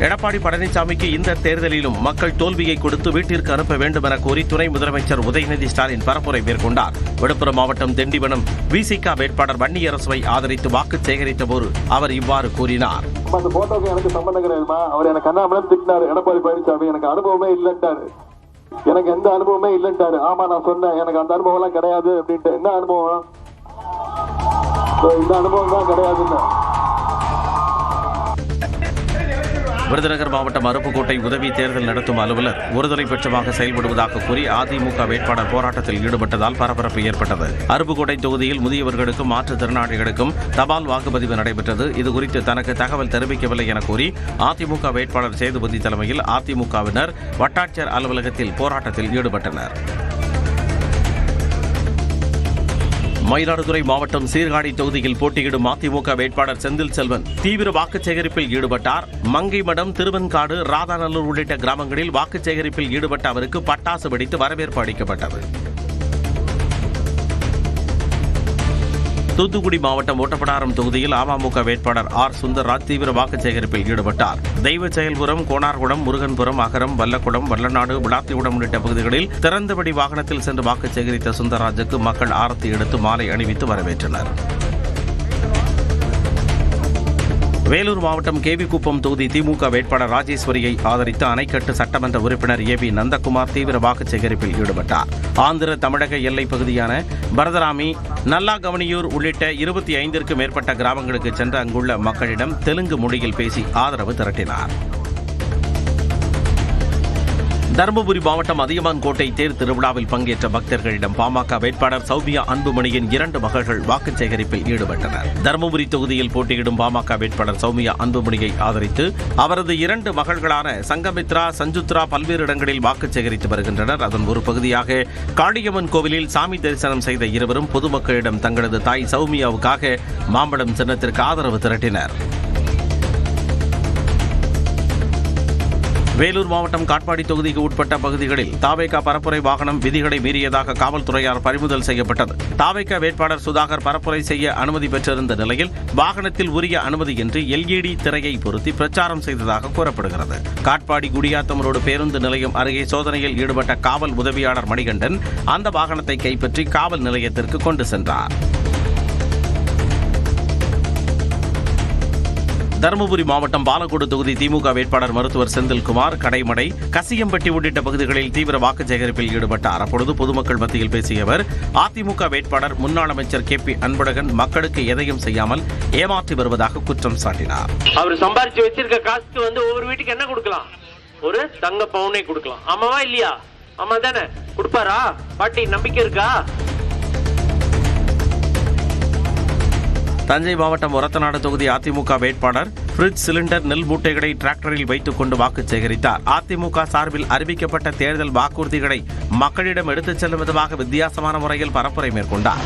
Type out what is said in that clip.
எடப்பாடி பழனிசாமிக்கு இந்த தேர்தலிலும் மக்கள் தோல்வியை கொடுத்து வீட்டிற்கு அனுப்ப வேண்டும் என கோரி துணை முதலமைச்சர் உதயநிதி ஸ்டாலின் பரப்புரை மேற்கொண்டார். விழுப்புரம் மாவட்டம் திண்டிவனம் விசிக வேட்பாளர் வன்னியரசுவை ஆதரித்து வாக்கு சேகரித்த போது அவர் இவ்வாறு கூறினார். அந்த போட்டோக்கு எனக்கு சம்பந்தம் கிடையாதுமா. அவர் எனக்கு அண்ணாமலை திட்டினாரு. எடப்பாடி பழனிசாமி எனக்கு அனுபவமே இல்லைன்ட்டாரு. எனக்கு எந்த அனுபவமே இல்லைன்ட்டாரு. ஆமா, நான் சொன்னேன் எனக்கு அந்த அனுபவம் எல்லாம் கிடையாது அப்படின்ட்டு. என்ன அனுபவம்? இந்த அனுபவம் தான் கிடையாதுன்னு. விருதுநகர் மாவட்டம் அருப்புக்கோட்டை உதவி தேர்தல் நடத்தும் அலுவலர் ஒருதலை பட்சமாக செயல்படுவதாக கூறி அதிமுக வேட்பாளர் போராட்டத்தில் ஈடுபட்டதால் பரபரப்பு ஏற்பட்டது. அருப்புக்கோட்டை தொகுதியில் முதியவர்களுக்கும் மாற்றுத்திறனாளிகளுக்கும் தபால் வாக்குப்பதிவு நடைபெற்றது. இதுகுறித்து தனக்கு தகவல் தெரிவிக்கவில்லை என கூறி அதிமுக வேட்பாளர் சேதுபதி தலைமையில் அதிமுகவினர் வட்டாட்சியர் அலுவலகத்தில் போராட்டத்தில் ஈடுபட்டனர். மயிலாடுதுறை மாவட்டம் சீர்காழி தொகுதியில் போட்டியிடும் அதிமுக வேட்பாளர் செந்தில் செல்வன் தீவிர வாக்குச் சேகரிப்பில் ஈடுபட்டார். மங்கைமடம், திருவெண்காடு, ராதாநல்லூர் உள்ளிட்ட கிராமங்களில் வாக்குச் சேகரிப்பில் ஈடுபட்ட அவருக்கு பட்டாசு வெடித்து வரவேற்பு அளிக்கப்பட்டது. தூத்துக்குடி மாவட்டம் ஓட்டப்படாரம் தொகுதியில் அமமுக வேட்பாளர் ஆர் சுந்தர்ராஜ் தீவிர வாக்குச் சேகரிப்பில் ஈடுபட்டார். தெய்வ செயல்புரம், கோனார்குளம், முருகன்புரம், அகரம், வல்லக்குளம், வல்லநாடு, விளாத்திகுளம் உள்ளிட்ட பகுதிகளில் திறந்தவெளி வாகனத்தில் சென்று வாக்கு சேகரித்த சுந்தர்ராஜுக்கு மக்கள் ஆரத்தி எடுத்து மாலை அணிவித்து வரவேற்றனர். வேலூர் மாவட்டம் கேவிக்குப்பம் தொகுதி திமுக வேட்பாளர் ராஜேஸ்வரியை ஆதரித்து அணைக்கட்டு சட்டமன்ற உறுப்பினர் ஏ. நந்தகுமார் தீவிர வாக்குச் சேகரிப்பில் ஈடுபட்டார். ஆந்திர தமிழக எல்லைப் பகுதியான பரதராமி, நல்லாகவனியூர் உள்ளிட்ட 25க்கும் மேற்பட்ட கிராமங்களுக்கு சென்று அங்குள்ள மக்களிடம் தெலுங்கு மொழியில் பேசி ஆதரவு திரட்டினார். தருமபுரி மாவட்டம் அதியமான் கோட்டை தேர் திருவிழாவில் பங்கேற்ற பக்தர்களிடம் பாமக வேட்பாளர் சௌமியா அன்புமணியின் 2 மகள்கள் வாக்குச் சேகரிப்பில் ஈடுபட்டனர். தருமபுரி தொகுதியில் போட்டியிடும் பாமக வேட்பாளர் சௌமியா அன்புமணியை ஆதரித்து அவரது 2 மகள்களான சங்கமித்ரா, சஞ்சுத்ரா பல்வேறு இடங்களில் வாக்குச் சேகரித்து வருகின்றனர். அதன் ஒரு பகுதியாக காளியம்மன் கோவிலில் சாமி தரிசனம் செய்த இருவரும் பொதுமக்களிடம் தங்களது தாய் சௌமியாவுக்காக மாம்பழம் சின்னத்திற்கு ஆதரவு திரட்டினர். வேலூர் மாவட்டம் காட்பாடி தொகுதிக்கு உட்பட்ட பகுதிகளில் தாவேகா பரப்புரை வாகனம் விதிகளை மீறியதாக காவல்துறையால் பறிமுதல் செய்யப்பட்டது. தாவேகா வேட்பாளர் சுதாகர் பரப்புரை செய்ய அனுமதி பெற்றிருந்த நிலையில் வாகனத்தில் உரிய அனுமதியின்றி LED திரையை பொருத்தி பிரச்சாரம் செய்ததாக கூறப்படுகிறது. காட்பாடி குடியாத்தம் ரோடு பேருந்து நிலையம் அருகே சோதனையில் ஈடுபட்ட காவல் உதவியாளர் மணிகண்டன் அந்த வாகனத்தை கைப்பற்றி காவல் நிலையத்திற்கு கொண்டு சென்றார். தருமபுரி மாவட்டம் பாலக்கோடு தொகுதி திமுக வேட்பாளர் மருத்துவர் செந்தில்குமார் கடைமடை, கசியம்பட்டி உள்ளிட்ட பகுதிகளில் தீவிர வாக்குச் சேகரிப்பில் ஈடுபட்டார். அப்பொழுது பொதுமக்கள் மத்தியில் பேசிய அவர் அதிமுக வேட்பாளர் முன்னாள் அமைச்சர் KP அன்பழகன் மக்களுக்கு எதையும் செய்யாமல் ஏமாற்றி வருவதாக குற்றம் சாட்டினார். அவர் சம்பாதிச்சு வச்சிருக்க காசுக்கு ஒவ்வொரு வீட்டுக்கு என்ன கொடுக்கலாம்? ஒரு தங்க பவுனை கொடுக்கலாம். ஆமாவா இல்லையா? ஆமா தானே? கொடுப்பாரா? பாட்டி நம்பிக்கை இருக்கா? தஞ்சை மாவட்டம் ஒரத்தநாடு தொகுதி அதிமுக வேட்பாளர் ஃப்ரிட்ஜ் சிலிண்டர் நெல் மூட்டைகளை டிராக்டரில் வைத்துக் கொண்டு வாக்கு சேகரித்தார். அதிமுக சார்பில் அறிவிக்கப்பட்ட தேர்தல் வாக்குறுதிகளை மக்களிடம் எடுத்துச் செல்லும் விதமாக வித்தியாசமான முறையில் பரப்புரை மேற்கொண்டார்.